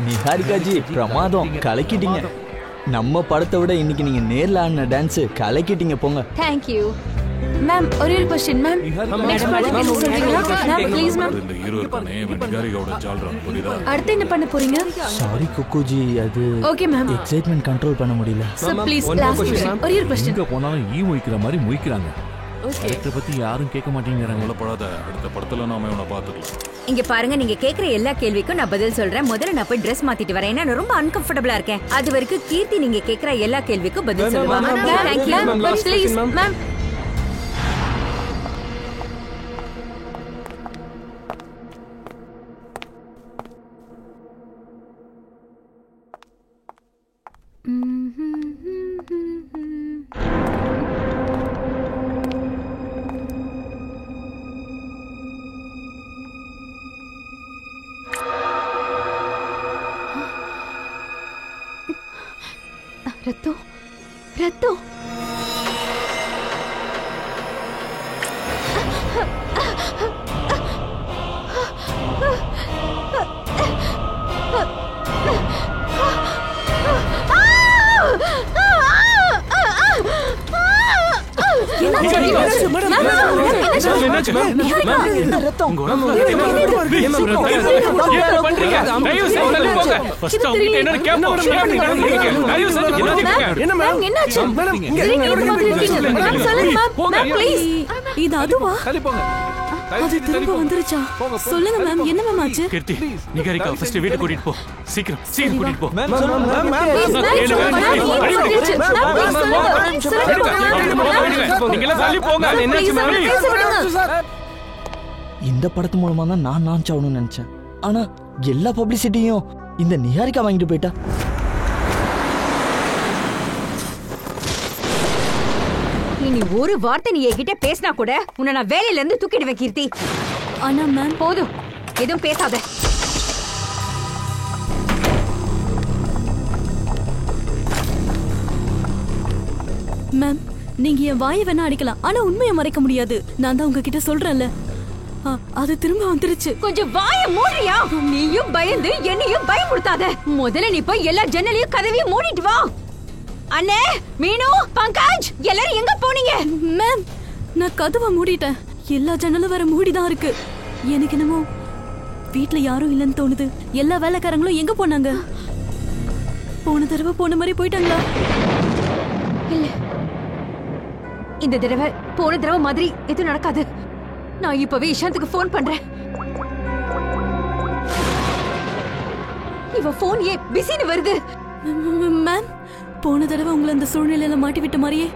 நிஹாரிகாஜி பிரமாதம், கலக்கிட்டீங்க. நம்ம படத்தை விட இன்னைக்கு நீங்க நேர்ல ஆடின டான்ஸ் கலக்கிட்டீங்க போங்க. Thank you. மேம் ஒரே ஒரு क्वेश्चन மேம். நெக்ஸ்ட் ப்ராஜெக்ட் என்ன சொல்றீங்களா? Ma'am please ma'am. இந்த ஹீரோ இருக்கானே நிகாரிகாவோட ஜால்ரா புரியுதா? அடுத்து என்ன பண்ண போறீங்க? சாரி குக்குஜி, அது ஓகே மேம். எக்ஸைட்மென்ட் கண்ட்ரோல் பண்ண முடியல. So please last question. ஒரே ஒரு क्वेश्चन. எங்க போனாலும் ஈ மொய்க்கிற மாதிரி மொய்க்கிறாங்க. இத பத்தி யாரும் கேட்க மாட்டேங்கறாங்க. படாத அடுத்த படத்துல நாம இவனை பாத்துக்கலாம். இங்க பாருங்க, நீங்க கேக்குற எல்லா கேள்விக்கும் நான் பதில் சொல்றேன். முதல்ல நான் போய் Dress மாத்திட்டு வரேன். நான் ரொம்ப அன்கம்ஃபர்ட்டபிளா இருக்கேன். அது வரைக்கும் கீர்த்தி நீங்க கேக்குற எல்லா கேள்விக்கும் பதில் சொல்லுவாங்க. Thank you. Please ma'am. ரத்தம் ரத்தம் இது அதுவா? அது திரும்ப வந்துருச்சா? சொல்லுங்க மேம், என்ன மேம் ஆச்சு? கீர்த்தி, நிகாரிகா ஃபர்ஸ்ட் வீட்டுக்கு கூட்டிட்டு போ. சீக்கிரம் கூட்டிட்டு போ. இந்த படத்து மூலமா தான் நான் லான்ச் ஆகணும்னு நினைச்சேன். ஆனா எல்லா பப்ளிசிட்டியும் இந்த நிஹாரிகா வாங்கிட்டு போயிட்டா. இனி ஒரு வார்த்தை நீ என்கிட்ட பேசினா கூட உன்னை நான் வேலையில இருந்து தூக்கிடுவேன் கீர்த்தி. ஆனா மேம் போதும், எதுவும் பேசாத. மேம், நீங்க என் வாயை வேணா அடிக்கலாம், ஆனா உண்மையை மறைக்க முடியாது. நான் தான் உங்ககிட்ட சொல்றேன்ல, அது திரும்ப வந்துருச்சு. கொஞ்சம் வாய மூடுறியா? நீயும் பயந்து என்னையும் பயமுறுத்தாத. முதல்ல நீ போய் எல்லா ஜன்னலையும் கதவையும் மூடிட்டு வா. அண்ணே, மீனு, பங்கஜ் எல்லாரும் எங்க போனீங்க? மேம், நான் கதவை மூடிட்டேன். எல்லா ஜன்னலும் வேற மூடிதான் இருக்கு. எனக்கு என்னமோ வீட்ல யாரும் இல்லைன்னு தோணுது. எல்லா வேலைக்காரங்களும் எங்க போனாங்க? போன தடவை போன மாதிரி போயிட்டாங்களா? இல்ல, இந்த தடவை போன தடவை மாதிரி எதுவும் நடக்காது. நான் இப்பவே இஷாந்துக்கு போன் பண்றேன். இவ போன் ஏ பிஸின்னு வருது. மேம், போன தடவை உங்களை அந்த சூழ்நிலையில மாட்டி விட்ட மாதிரியே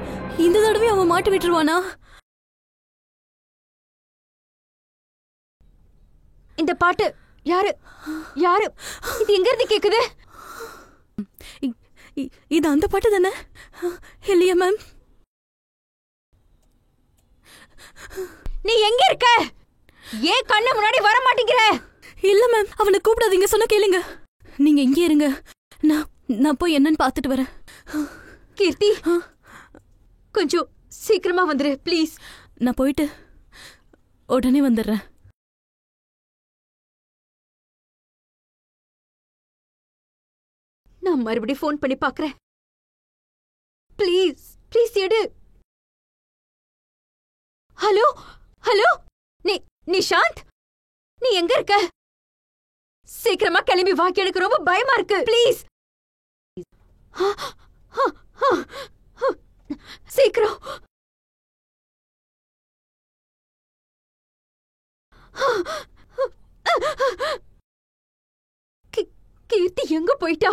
இந்த தடவை அவன் மாட்டி விட்டுருவானா? இந்த பாட்டு யாரு யாரு இது எங்க இருந்து கேக்குது? இது அந்த பாட்டு தானே? இல்லையா மேம்? நீ எங்க இருக்க? ஏன் கண்ணு முன்னாடி வர மாட்டேங்கிற? இல்ல மேம், அவனை கூப்பிடாதீங்க, சொன்ன கேளுங்க. நீங்க இங்கே இருங்க, நான் போய் என்னன்னு பாத்துட்டு வரேன். கீர்த்தி, கொஞ்சம் சீக்கிரமா வந்துரு ப்ளீஸ். நான் போயிட்டு உடனே வந்துடுறேன். நான் மறுபடியும் போன் பண்ணி பாக்குறேன். ப்ளீஸ் ப்ளீஸ் எடு. ஹலோ ஹலோ, நிஷாந்த், நீ எங்க இருக்க? சீக்கிரமா கிளம்பி வா, எனக்கு ரொம்ப பயமா இருக்கு. ப்ளீஸ் சீக்கிரம். கீர்த்தி எங்க போயிட்டா?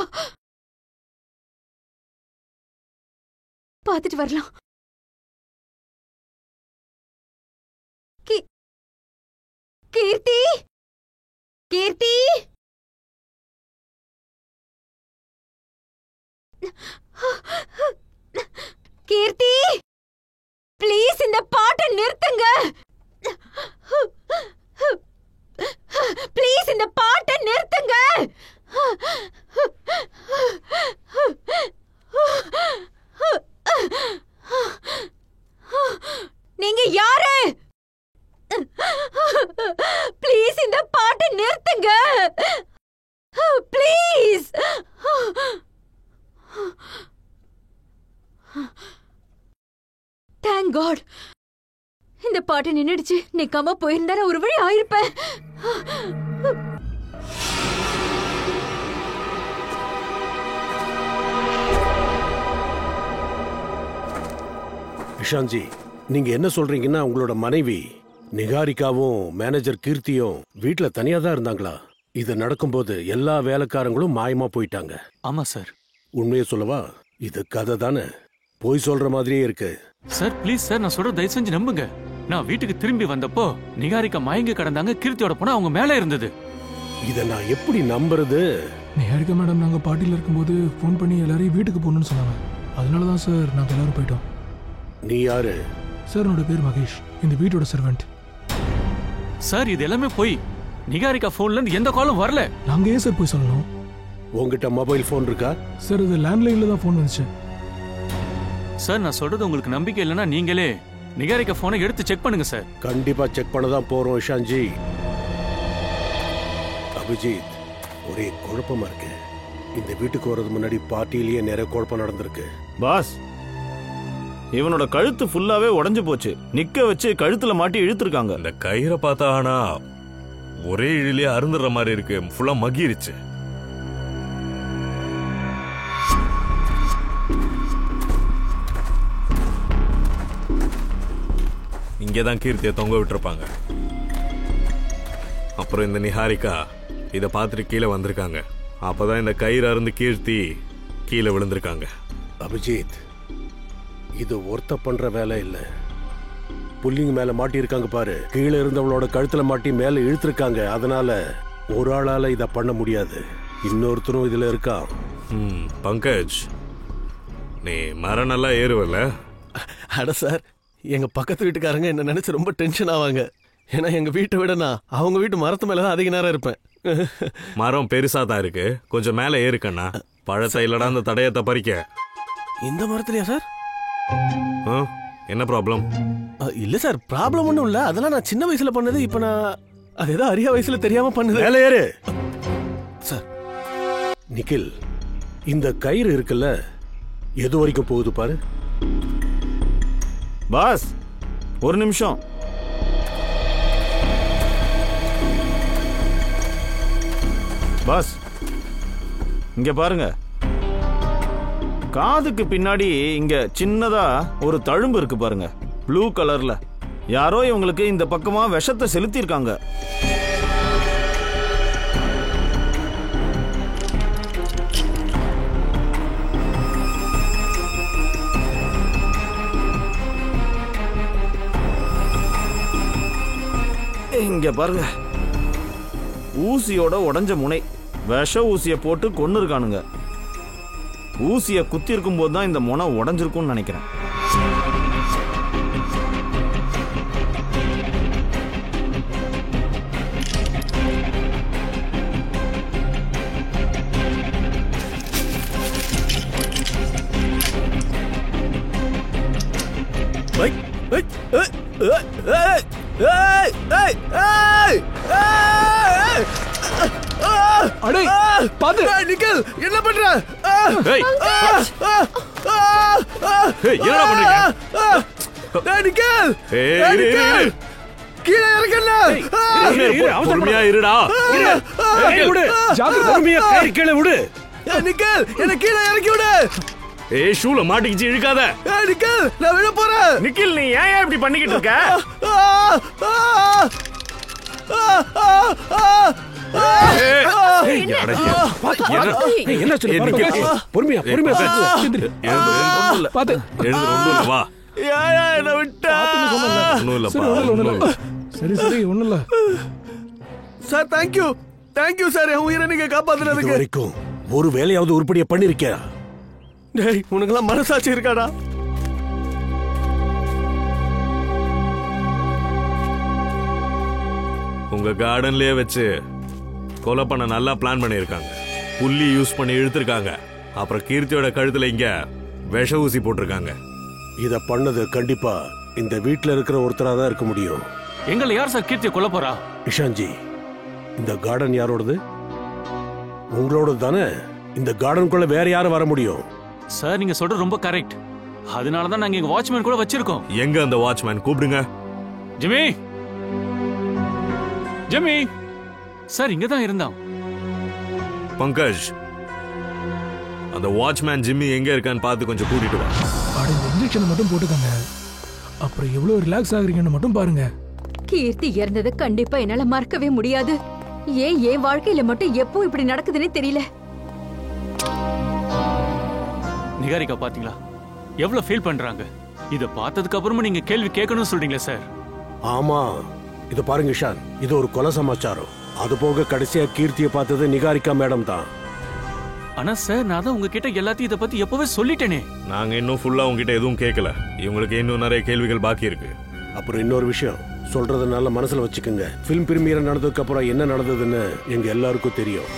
பாத்துட்டு வரலாம். கீர்த்தி, கீர்த்தி, கீர்த்தி, ப்ளீஸ் இந்த பாட்டை நிறுத்துங்க. ப்ளீஸ் இந்த பாட்டை நிறுத்துங்க. நீங்க யாரு? ப்ளீஸ் இந்த பாட்டை நிறுத்துங்க. ப்ளீஸ். காட், இந்த பாட்டு நின்னுடுச்சு. நிக்காம போயிருந்தா நான் ஒரு வழி ஆயிருப்பேன். இஷான்ஜி, நீங்க என்ன சொல்றீங்கன்னா உங்களோட மனைவி நிகாரிகாவும் மேனேஜர் கீர்த்தியும் வீட்டுல தனியா தான் இருந்தாங்களா? இது நடக்கும்போது எல்லா வேலைக்காரங்களும் மாயமா போயிட்டாங்க. ஆமா சார். உண்மையை சொல்லவா? இது கதை தானே, போய் சொல்ற மாதிரியே இருக்கு. சார் ப்ளீஸ் சார், நான் சொல்ற தயவு செஞ்சு நம்புங்க. நான் வீட்டுக்கு திரும்பி வந்தப்போ நிகாரிகா மயங்கி கிடந்தாங்க. கீர்த்தியோட போனா அவங்க மேல இருந்தது. இத நான் எப்படி நம்புறது? நிகாரிகா மேடம் நாங்க பார்ட்டியில் இருக்கும்போது ஃபோன் பண்ணி எல்லாரையும் வீட்டுக்கு போகணும்னு சொன்னாங்க. அதனால தான் சார் நாங்கள் எல்லாரும் போயிட்டோம். நீ யாரு? சார் என்னோட பேர் மகேஷ், இந்த வீட்டோட சர்வெண்ட். சார் இது எல்லாமே போய் நிகாரிகா போன்ல இருந்து எந்த காலும் வரல. நாங்க ஏன் சார் போய் சொல்லணும்? உங்ககிட்ட மொபைல் போன் இருக்கா? சார் இது லேண்ட்லைன்ல தான் ஃபோன் வந்துச்சு. சார் நான் சொல்றது உங்களுக்கு நம்பிக்கை இல்லைன்னா நீங்களே நிகாரிகா போனை எடுத்து செக் பண்ணுங்க சார். கண்டிப்பா செக் பண்ண தான் போறோம் இஷான்ஜி. அபிஜித், ஒரே குழப்பமா இருக்கு. இந்த வீட்டுக்கு வர்றது முன்னாடி பார்ட்டிலேயே நிறைய குழப்பம் நடந்திருக்கு. பாஸ், இவனோட கழுத்து ஃபுல்லாவே உடைஞ்சு போச்சு. நிக்க வச்சு கழுத்துல மாட்டி இழுத்துருக்காங்க. இந்த கயிறை பார்த்தா ஆனா ஒரே இழிலே அருந்துற மாதிரி இருக்கு. ஃபுல்லா மகிருச்சு. இங்கேதான் கீர்த்தியை தொங்க விட்டுருப்பாங்க. அப்புறம் இந்த நிகாரிகா இதை பார்த்துட்டு கீழே வந்திருக்காங்க. அப்பதான் இந்த கயிறு அருந்து கீர்த்தி கீழே விழுந்திருக்காங்க. அபிஜித், இது ஒருத்த பண்ற வேலை இல்ல. புல்லிங்க மேல மாட்டி இருக்காங்க பாரு. கீழே இருந்தவளோட கழுத்துல மாட்டி மேல இழுத்திருக்காங்க. அதனால ஒரு ஆளால இத பண்ண முடியாது. இன்னொருத்தரும் இதுல இருக்கா. பங்கஜ், நீ மரம் நல்லா ஏறுவல? அட சார், எங்க பக்கத்து வீட்டுக்காரங்க என்ன நினைச்சு ரொம்ப டென்ஷன் ஆவாங்க. ஏன்னா எங்க வீட்டை விட நான் அவங்க வீட்டு மரத்து மேலதான் அதிக நேரம் இருப்பேன். மரம் பெருசா தான் இருக்கு, கொஞ்சம் மேல ஏறுக்கண்ணா. பழத்தை இல்லடா அந்த தடயத்தை பறிக்க. இந்த மரத்துலயா சார்? என்ன ப்ராப்ளம்? இல்ல சார், ப்ராப்ளம் ஒண்ணும் இல்ல. அதெல்லாம் நான் சின்ன வயசுல பண்ணது. இப்ப நான் அது ஏதோ அரியா வயசுல தெரியாம பண்ணது. மேல ஏறு சார். நிக்கில், இந்த கயிறு இருக்குல்ல, எது வரைக்கும் போகுது பாரு. பாஸ், ஒரு நிமிஷம். பாஸ், இங்க பாருங்க. காதுக்கு பின்னாடி இங்க சின்னதா ஒரு தழும்பு இருக்கு பாருங்க, ப்ளூ கலர்ல. யாரோ இவங்களுக்கு இந்த பக்கமா விஷத்தை செலுத்தி இருக்காங்க. இங்க பாருங்க, ஊசியோட உடைஞ்ச முனை. விஷ ஊசியை போட்டு கொன்னு இருக்கானுங்க. ஊசியை குத்தி இருக்கும் போது தான் இந்த முனை உடைஞ்சிருக்கும்னு நினைக்கிறேன். அடே பாத்து நிக்கல், என்ன பண்ற? என்னடா பண்றீங்க? நிக்கல், கீழே இறக்கல. பொறுமையா இருடா. கீழே விடு. நிக்கல், என்ன கீழே இறக்கி விடு. ஷூல மாட்டிக்கிச்சு, இழுக்காத. நிக்கல், நான் விழ போறேன். நிக்கில், நீ ஏன் இப்படி பண்ணிக்கிட்டு இருக்க? என்ன சொல்லு, பொறுமையா பொறுமையா. வா. என்ன விட்டா? சரி சரி, ஒண்ணும் இல்ல சார். தேங்க்யூ தேங்க்யூ சார், என் உயிரை நீங்க காப்பாத்துறதுக்கு. வரைக்கும் ஒரு வேலையாவது உருப்படியா பண்ணிருக்கியா? டேய், உனக்கெல்லாம் மனசாட்சி இருக்காடா? உங்க கார்டன்லயே வச்சு கொலை பண்ண நல்லா பிளான் பண்ணிருக்காங்க. புள்ளி யூஸ் பண்ணி இழுத்திருக்காங்க. அப்புறம் கீர்த்தியோட கழுத்துல இங்க விஷ ஊசி போட்டிருக்காங்க. இத பண்ணது கண்டிப்பா இந்த வீட்டுல இருக்கிற ஒருத்தரா தான் இருக்க முடியும். எங்களை யார் சார் கீர்த்தியை கொல்ல போறா? இஷான்ஜி, இந்த கார்டன் யாரோடது? உங்களோடது தானே? இந்த கார்டனுக்குள்ள வேற யாரும் வர முடியும்? சார் நீங்க சொல்றது ரொம்ப கரெக்ட். அதனாலதான் நாங்க எங்க வாட்ச்மேன் கூட வச்சிருக்கோம். எங்க அந்த வாட்ச்மேன்? கூப்பிடுங்க. ஜிம்மி, ஜிம்மி சார் இங்கதான் இருந்தான். பங்கஜ், அந்த வாட்ச்மேன் ஜிம்மி எங்க இருக்கான்னு பார்த்து கொஞ்சம் கூட்டிட்டு வா. அட இந்த இன்ஜெக்ஷனை மட்டும் போட்டுக்கங்க. அப்புறம் எவ்வளவு ரிலாக்ஸ் ஆகுறீங்கன்னு மட்டும் பாருங்க. கீர்த்தி இறந்தது கண்டிப்பா என்னால மறக்கவே முடியாது. ஏன் என் வாழ்க்கையில மட்டும் எப்போ இப்படி நடக்குதுன்னே தெரியல. நிகாரிகா பாத்தீங்களா எவ்வளவு ஃபீல் பண்றாங்க? இத பார்த்ததுக்கு அப்புறமா நீங்க கேள்வி கேட்கணும்னு சொல்றீங்களா சார்? ஆமா, இது பாருங்க இஷான், இது ஒரு கொலை சமாச்சாரம். அது போக கடைசியா கீர்த்தியை பார்த்தது நிகாரிகா மேடம் தான். ஆனா சார் நான் தான் உங்ககிட்ட எல்லாத்தையும் இத பத்தி எப்பவே சொல்லிட்டேனே. நாங்க இன்னும் ஃபுல்லா உங்ககிட்ட எதுவும் கேட்கல. இவங்களுக்கு இன்னும் நிறைய கேள்விகள் பாக்கி இருக்கு. அப்புறம் இன்னொரு விஷயம் சொல்றத நல்ல மனசுல வச்சுக்கோங்க. பிலிம் பிரீமியர் நடந்ததுக்கு அப்புறம் என்ன நடந்ததுன்னு எங்க எல்லாருக்கும் தெரியும்.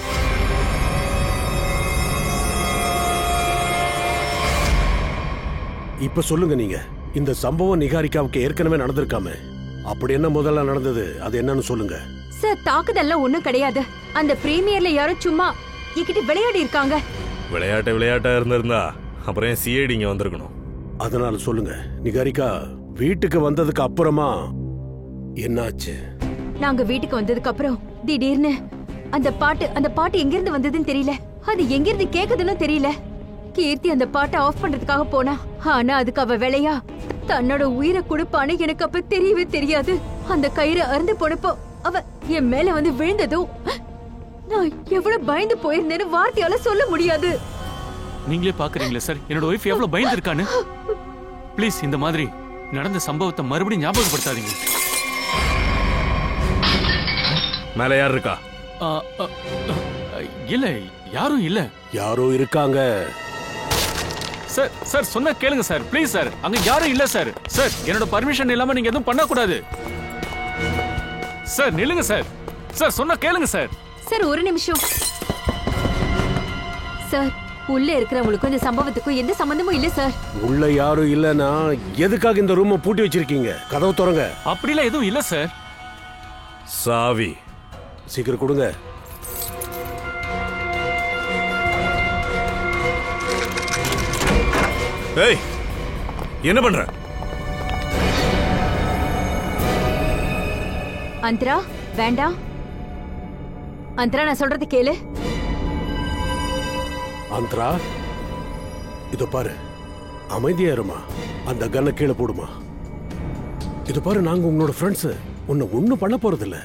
இப்ப சொல்லுங்க, நீங்க இந்த சம்பவம் நிகாரிகாவுக்கு ஏற்கனவே நடந்திருக்காம அப்படி என்ன முதல்ல நடந்தது, அது என்னன்னு சொல்லுங்க. சார் தாக்குதல்லாம் ஒண்ணும் கிடையாது. அந்த பிரீமியர்ல யாரும் சும்மா என்கிட்ட விளையாடி இருக்காங்க. விளையாட்டா இருந்திருந்தா அப்புறம் சிஐடி இங்க வந்திருக்கணும். அதனால சொல்லுங்க, நிகாரிகா வீட்டுக்கு வந்ததுக்கு அப்புறமா என்னாச்சு? நாங்க வீட்டுக்கு வந்ததுக்கு அப்புறம் திடீர்னு அந்த பாட்டு எங்க இருந்து வந்ததுன்னு தெரியல. அது எங்க இருந்து கேக்குதுன்னு தெரியல. கீர்த்தி அந்த பாட்டை ஆஃப் பண்றதுக்காக போனா, ஆனா அதுக்கு அவ வேலையா தன்னோட உயிரை கொடுப்பான்னு எனக்கு அப்ப தெரியவே தெரியாது. அந்த கயிறு அறுந்து போனப்போ அவ என் மேல வந்து விழுந்ததும் நான் எவ்வளவு பயந்து போயிருந்தேன்னு வார்த்தையால சொல்ல முடியாது. நீங்களே பாக்குறீங்களா சார் என்னோட ஒய்ஃப் எவ்வளவு பயந்து இருக்கான்னு? ப்ளீஸ் இந்த மாதிரி நடந்த சம்பவத்தை மறுபடியும் ஞாபகப்படுத்தாதீங்க. மேல யார் இருக்கா? இல்ல, யாரும் இல்ல. யாரோ இருக்காங்க சார். சார் சொன்னா கேளுங்க சார், ப்ளீஸ் சார். அங்க யாரும் இல்ல சார். சார் என்னோட பர்மிஷன் இல்லாம நீங்க எதுவும் பண்ண கூடாது. சார் நில்லுங்க சார். சார் சொன்னா கேளுங்க சார். சார் ஒரு நிமிஷம் சார். உள்ள இருக்கிறவங்களுக்கும் இந்த சம்பவத்துக்கும் எந்த சம்பந்தமும் இல்ல சார். உள்ள யாரும் இல்லனா எதுக்காக இந்த ரூமை பூட்டி வச்சிருக்கீங்க? கதவு திறங்க. அப்படிலாம் எதுவும் இல்ல சார். சாவி சீக்கிரம் கொடுங்க. ஏய், என்ன பண்ற? அந்தரா வேண்டாம். அந்தரா நான் சொல்றது கேளு. அந்தரா இதோ பாரு, அமைதியா இருமா. அந்த கன்னை கீழே போடுமா. இது பாரு, நாங்க உங்களோட ஃப்ரெண்ட்ஸ். உன்னை ஒண்ணும் பண்ண போறது இல்ல.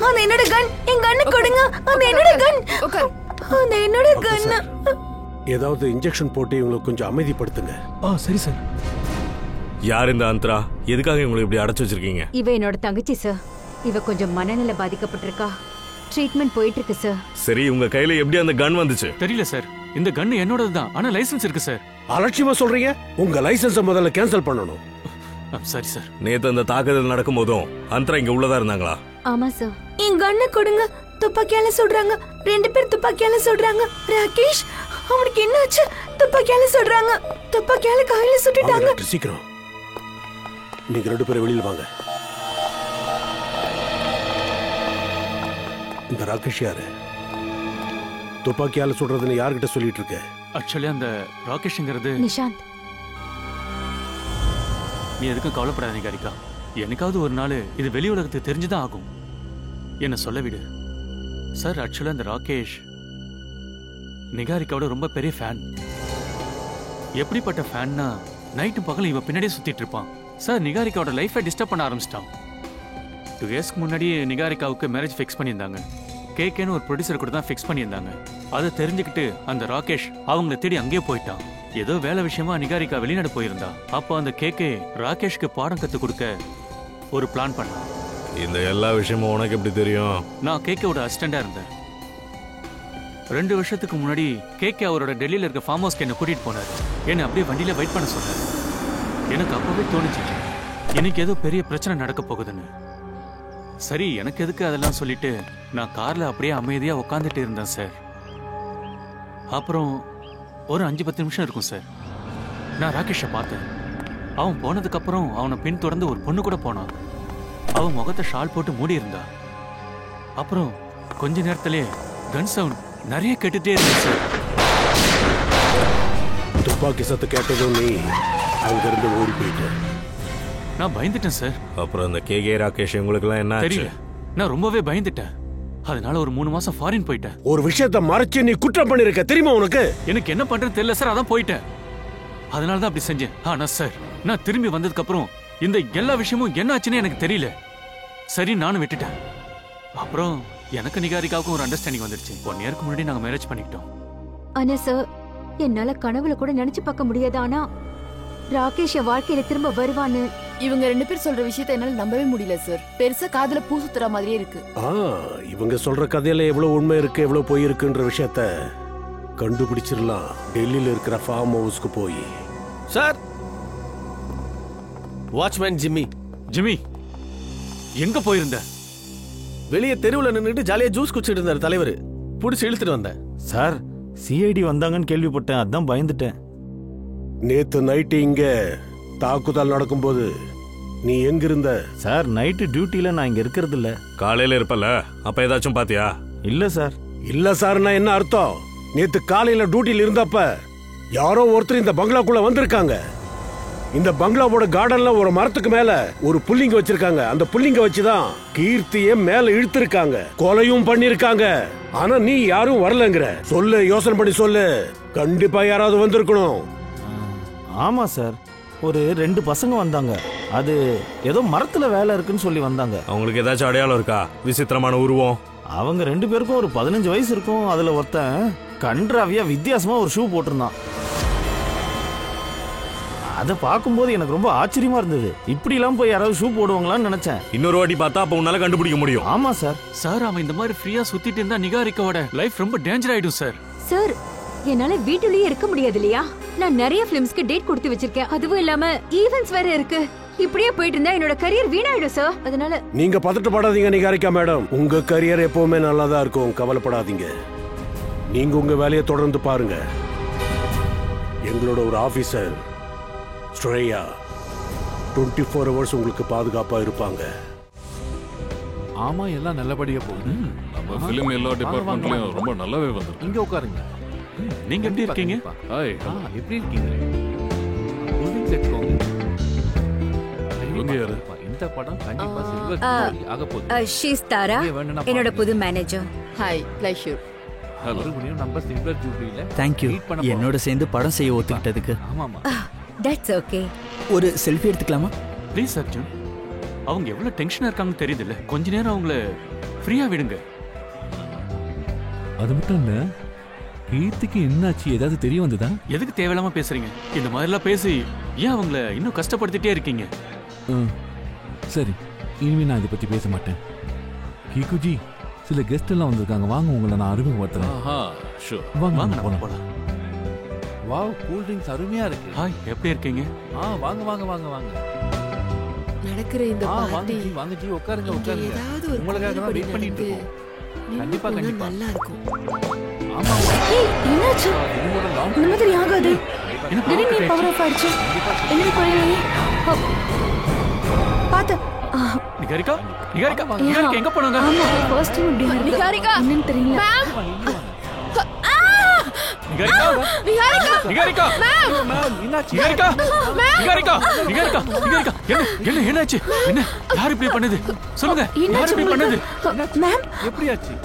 அது என்னோட கன். என் கண்ணு கொடுங்க. அது என்னோட கன். அது என்னோட கன். ஏதாவது இன்ஜெக்ஷன் போட்டு இவங்களை கொஞ்சம் அமைதிப்படுத்துங்க. சரி சார். யார் இந்த அந்தரா? எதுக்காக இவங்களை இப்படி அடைச்சு வச்சிருக்கீங்க? இவ என்னோட தங்கச்சி சார். இவ கொஞ்சம் மனநிலை பாதிக்கப்பட்டிருக்கா. ட்ரீட்மெண்ட் போயிட்டு இருக்கு சார். சரி, உங்க கையில எப்படி அந்த கன் வந்துச்சு? தெரியல சார். இந்த கன் என்னோடது தான். ஆனா லைசென்ஸ் இருக்கு சார். அலட்சியமா சொல்றீங்க? உங்க லைசென்ஸை முதல்ல கேன்சல் பண்ணணும். சரி சார். நேத்து அந்த தாக்குதல் நடக்கும் போதும் அந்தரா இங்க உள்ளதா இருந்தாங்களா? ஆமா சார். என் கண்ணை கொடுங்க. துப்பாக்கியால சுடுறாங்க. 2 பேர் துப்பாக்கியால சுடுறாங்க. ராகேஷ், அவனுக்கு என்னாச்சு? துப்பாக்கியால சுடுறாங்க. துப்பாக்கியால கையில சுட்டுட்டாங்க. சீக்கிரம் நீங்க 2 பேரும் வெளியில வாங்க. இந்த ராகேஷ் யாரு? துப்பாக்கியால சுடுறதுன்னு யார்கிட்ட சொல்லிட்டு இருக்க? ஆக்சுவலி அந்த ராகேஷ்ங்கிறது நிஷாந்த். நீ எதுக்கும் கவலைப்படாத நிகாரிகா. என்னைக்காவது ஒரு நாள் இது வெளி உலகத்துக்கு தெரிஞ்சுதான் ஆகும். என்ன சொல்ல விடு சார். ஆக்சுவலா அந்த ராகேஷ் நிகாரிகாவோட ரொம்ப பெரிய ஃபேன். எப்படிப்பட்ட ஃபேன்னா நைட்டு பகல் இவ பின்னாடியே சுத்திட்டு இருப்பான் சார். நிகாரிகாவோட லைஃபை டிஸ்டர்ப் பண்ண ஆரம்பிச்சிட்டான். 2 இயர்ஸ்க்கு முன்னாடி நிகாரிகாவுக்கு மேரேஜ் ஃபிக்ஸ் பண்ணியிருந்தாங்க. கேகேன்னு ஒரு ப்ரொடியூசர் கூட தான் ஃபிக்ஸ் பண்ணியிருந்தாங்க. அதை தெரிஞ்சுக்கிட்டு அந்த ராகேஷ் அவங்களை தேடி அங்கேயே போயிட்டான். ஏதோ வேலை விஷயமா நிகாரிகா வெளிநாடு போயிருந்தா. அப்போ அந்த கேகே ராகேஷ்க்கு பாடம் கத்து கொடுக்க ஒரு பிளான் பண்ணான். இந்த எல்லா விஷயமும் உனக்கு எப்படி தெரியும்? நான் கேகேவோட அசிஸ்டண்டா இருந்தேன். 2 வருஷத்துக்கு முன்னாடி கேகே அவரோட டெல்லியில இருக்க ஃபார்ம் ஹவுஸ்க்கு என்ன கூட்டிட்டு போனாரு. என்ன அப்படியே வண்டியில வெயிட் பண்ண சொன்னாரு. எனக்கு அப்பவே தோணுச்சு எனக்கு ஏதோ பெரிய பிரச்சனை நடக்க போகுதுன்னு. சரி, எனக்கு எதுக்கு அதெல்லாம் சொல்லிட்டு நான் கார்ல அப்படியே அமைதியா உட்காந்துட்டு இருந்தேன் சார். அப்புறம் ஒரு 5-10 நிமிஷம் இருக்கும் சார். நான் ராகேஷை பார்த்தேன். அவன் போனதுக்கு அப்புறம் அவனை பின் தொடர்ந்து ஒரு பொண்ணு கூட போனான். அவன் முகத்தை ஷால் போட்டு மூடி இருந்தா. அப்புறம் கொஞ்ச நேரத்திலே கன் சவுண்ட் நிறைய கேட்டுட்டே இருந்துச்சு சார். துப்பாக்கி சத்து கேட்டதும் நீ அங்கிருந்து ஓடி போயிட்ட. நான் பயந்துட்டேன் சார். அப்புறம் அந்த கே ராகேஷ் உங்களுக்குலாம் என்ன தெரியல, நான் ரொம்பவே பயந்துட்டேன். அதனால ஒரு 3 மாசம் ஃபாரின் போயிட்டேன். ஒரு விஷயத்தை மறைச்சு நீ குற்றம் பண்ணிருக்க தெரியுமா உனக்கு? எனக்கு என்ன பண்றேன்னு தெரியல சார், அதான் போயிட்டேன். அதனால தான் அப்படி செஞ்சேன். ஆனா சார், நான் திரும்பி வந்ததுக்கு அப்புறம் இந்த எல்லா விஷயமும் என்ன ஆச்சுன்னு எனக்கு தெரியல. சரி, நானும் விட்டுட்டேன். அப்புறம் எனக்கு நிகாரிகாவுக்கும் ஒரு அண்டர்ஸ்டாண்டிங் வந்துருச்சு. 1 இயருக்கு முன்னாடி நாங்க மேரேஜ் பண்ணிக்கிட்டோம். ஆனா சார், என்னால கனவுல கூட நினைச்சு பார்க்க முடியாது. ஆனா ராகேஷ் வாழ்க்கையில திரும்ப வருவான்னு இவங்க 2 பேர் சொல்ற விஷயத்தை என்னால நம்பவே முடியல சார். பெருசா காதுல பூ சுத்துற மாதிரியே இருக்கு. இவங்க சொல்ற கதையில எவ்வளவு உண்மை இருக்கு எவ்வளவு பொய் இருக்குன்ற விஷயத்த கண்டுபிடிச்சிடலாம். டெல்லியில இருக்கிற ஃபார்ம் ஹவுஸ்க்கு போய். Sir, watchman Jimmy. ஜிம்மி, எங்க போயிருந்த? வெளியே தெருவுல நின்னுட்டு ஜாலியா ஜூஸ் குடிச்சிட்டு இருந்தார் தலைவர். புடிச்சு இழுத்துட்டு வந்தேன். சார், சிஐடி வந்தாங்கன்னு கேள்விப்பட்டேன், அதான் பயந்துட்டேன். நேத்து நைட்டு இங்க தாக்குதல் நடக்கும்போது நீ எங்க இருந்த? சார், நைட்டு டியூட்டில நான் இங்க இருக்கிறது இல்ல. காலையில இருப்பல, அப்ப ஏதாச்சும் பாத்தியா? இல்ல சார். இல்ல சார்னா என்ன அர்த்தம்? நேத்து காலையில டியூட்டில இருந்தப்ப யாரோ ஒருத்தர் இந்த பங்களாக்குள்ள வந்திருக்காங்க. இந்த பங்களாவோட கார்டன்ல ஒரு மரத்துக்கு மேல ஒரு புல்லிங்க வச்சிருக்காங்க. அந்த புல்லிங்க வச்சுதான் கீர்த்திய மேல இழுத்திருக்காங்க, கொலையும் பண்ணிருக்காங்க. ஆனா நீ யாரும் வரலங்கிற. சொல்லு, யோசனை பண்ணி சொல்லு. கண்டிப்பா யாராவது வந்திருக்கணும். ஆமா சார், ஒரு 2 பசங்க வந்தாங்க. அது ஏதோ மரத்துல வேலை இருக்குன்னு சொல்லி வந்தாங்க. அவங்களுக்கு ஏதாச்சும் அடையாளம் இருக்கா? விசித்திரமான உருவம். அவங்க 2 பேருக்கும் ஒரு 15 வயசு இருக்கும். அதுல ஒருத்தன் கன்றாவியா வித்தியாசமா ஒரு ஷூ போட்டிருந்தான். அதை பார்க்கும்போது எனக்கு ரொம்ப ஆச்சரியமா இருந்தது. இப்படி எல்லாம் போய் யாராவது ஷூ போடுவாங்களான்னு நினைச்சேன். இன்னொரு வாட்டி பார்த்தா அப்ப உன்னால கண்டுபிடிக்க முடியும். ஆமா சார். சார், அவன் இந்த மாதிரி ஃப்ரீயா சுத்திட்டு இருந்தா நிகாரிகாவோட லைஃப் ரொம்ப டேஞ்சர் ஆயிடும் சார். சார், என்னால வீட்டுலயே இருக்க முடியாது இல்லையா? நான் நிறைய பிலிம்ஸ்க்கு டேட் கொடுத்து வச்சிருக்கேன். அதுவும் இல்லாம ஈவென்ட்ஸ் வேற இருக்கு. இப்படியே போயிட்டு இருந்தா என்னோட கரியர் வீணாயிடும் சார். அதனால நீங்க பதட்டப்படாதீங்க நிகாரிகா மேடம். உங்க கரியர் எப்பவுமே நல்லாதான் இருக்கும், கவலைப்படாதீங்க. நீங்க உங்க வேலையை தொடர்ந்து பாருங்க. எங்களோட ஒரு ஆபீசர் ஸ்ரேயா 24 hours உங்களுக்கு பாதுகாப்பா இருப்பாங்க. ஆமா, எல்லாம் நல்லபடியா போகுது. நம்ம ஃபிலிம் எல்லா டிபார்ட்மெண்ட்லயும் ரொம்ப நல்லாவே வந்திருக்கு. இங்க உட்காருங்க. நீங்க எப்படி இருக்கீங்க? ஹாய். எப்படி இருக்கீங்க? கூலிங் செட் போங்க. இந்த படம் கண்டிப்பா சில்வர் ஜூபிலி ஆக போகுது. ஷீஸ் தாரா, என்னோட புது மேனேஜர். Hi, pleasure. ஹலோ. நம்ம சில்வர் ஜூபிலில தேங்க் யூ என்னோட சேர்ந்து படம் செய்ய ஒத்துக்கிட்டதுக்கு. ஆமாமா. That's okay. ஒரு செல்ஃபி எடுத்துக்கலாமா? ப்ளீஸ் அர்ஜுன். அவங்க எவ்வளவு டென்ஷனா இருக்காங்கன்னு தெரியுதுல்ல, கொஞ்ச நேரம் அவங்கள ஃப்ரீயா விடுங்க. அது மட்டும் இல்ல, கீர்த்திக்கு என்னாச்சு, ஏதாவது தெரிய வந்ததா? எதுக்கு தேவையில்லாம பேசுறீங்க? இந்த மாதிரிலாம் பேசி ஏன் அவங்கள இன்னும் கஷ்டப்படுத்திட்டே இருக்கீங்க? சரி, இனிமே நான் இதை பத்தி பேச மாட்டேன். கீகுஜி, சில கெஸ்ட் எல்லாம் வந்திருக்காங்க. வாங்க, உங்களை நான் அறிமுகப்படுத்துறேன். வாங்க போலாம். வாவ், கூல் ட்ரிங்க்ஸ் அருமையா இருக்கு. ஹாய், எப்படி இருக்கீங்க? வாங்க வாங்க வாங்க வாங்க. நடக்கிற இந்த பார்ட்டி வாங்க ஜி, உட்காருங்க உட்காருங்க. உங்களுக்காக தான் வெயிட் பண்ணிட்டு இருக்கோம். கண்டிப்பா கண்டிப்பா நல்லா இருக்கும். ஆமா. ஏய், என்னாச்சு? இந்த மாதிரி ஆகாது. திடீர்னு பவர் ஆஃப் ஆயிடுச்சு. என்ன பண்ணீங்க? பாத்து. நிகாரிகா, நிகாரிகா, நிகாரிகா எங்க போனாங்க? ஆமா, ஃபர்ஸ்ட் டைம் இப்படி இருக்கு. நிகாரிகா, என்னன்னு தெரியல. நிகாரிகா, நிகாரிகா, நிகாரிகா, மேம், என்னாச்சு? நிகாரிகா, நிகாரிகா, நிகாரிகா, நிகாரிகா, என்ன என்னாச்சு? என்ன, யார் இப்படி பண்ணது? சொல்லுங்க, யார் இப்படி பண்ணது? மேம், எப்படியாச்சு?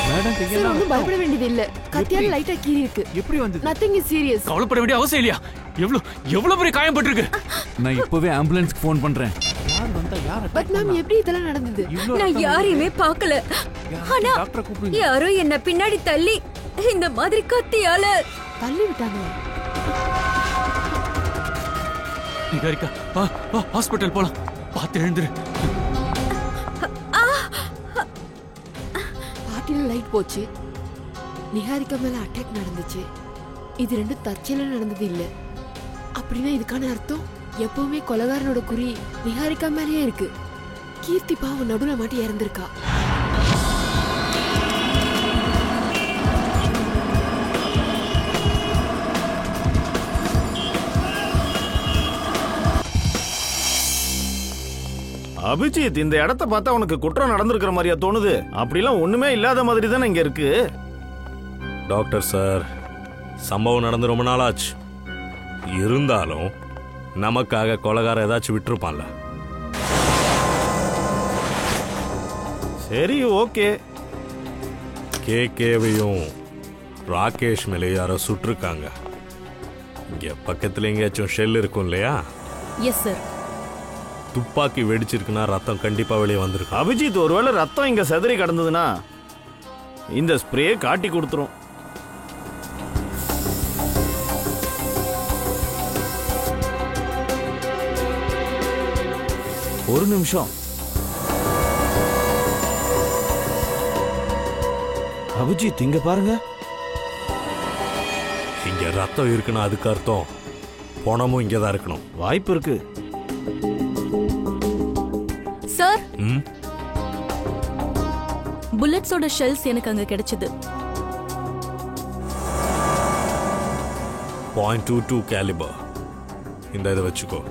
மேடம், சார், ஒன்றும் பயப்பட வேண்டியது இல்ல. கத்தியால லைட்டா கீறி இருக்கு. எப்படி வந்தது? Nothing is serious. கவலைப்பட வேண்டிய அவசியம் இல்லையா? எவ்வளவு பெரிய காயம் பட்டிருக்கு. நான் இப்பவே ஆம்புலன்ஸ்க்கு ஃபோன் பண்றேன். யார் வந்தா, யார் அட்டாக் பட் மேம், எப்படி இதெல்லாம் நடந்தது? நான் யாரையுமே பார்க்கல. ஆனா டாக்டரை கூப்பிடுங்க. யாரோ என்ன பின்னாடி தள்ளி இந்த மாதிரி கத்தியால தள்ளி விட்டாங்க. நிகாரிகா, வா வா, ஹாஸ்பிடல் போலாம். பார்த்து எழுந்துரு. பார்ட்டில லைட் போச்சு. நிகாரிகா மேல அட்டாக் நடந்துச்சு. இது ரெண்டும் தற்செயலா நடந்தது இல்ல. அப்படின்னா இதுக்கான அர்த்தம் எப்பவுமே கொலைகாரனோட குறி நிகாரிகா மேலேயே இருக்கு. கீர்த்தி பாவம் நடுவுல மாட்டி இறந்திருக்கா. அபிஜித், இந்த இடத்த பார்த்தா உனக்கு குற்றம் நடந்திருக்கிற மாதிரியா தோணுது? அப்படிலாம் ஒண்ணுமே இல்லாத மாதிரி தானே இங்க இருக்கு. டாக்டர் சார், சம்பவம் நடந்து ரொம்ப நாளாச்சு. இருந்தாலும் நமக்காக கொலைகார ஏதாச்சும் விட்டுருப்பான்ல. சரி, ஓகே. கேகேவையும் ராகேஷ் மேலே யாரோ சுட்டிருக்காங்க. இங்க பக்கத்துல எங்கேயாச்சும் ஷெல் இருக்கும் இல்லையா? Yes sir. துப்பாக்கி வெடிச்சிருக்குன்னா ரத்தம் கண்டிப்பா வெளியே வந்திருக்கு. அபிஜித், ஒருவேளை ரத்தம் இங்க செதறி கிடந்ததுன்னா இந்த ஸ்ப்ரே காட்டி கொடுத்துரும். ஒரு நிமிஷம். அபிஜித், இங்க பாருங்க. இங்க ரத்தம் இருக்குன்னா அதுக்கு அர்த்தம் பணமும் இங்கதான் இருக்கணும். வாய்ப்பு இருக்கு சார். புல்லட்ஸோட ஷெல்ஸ் எனக்கு அங்க கிடைச்சது. .22 கேலிபர். இந்த இதை வச்சுக்கோ.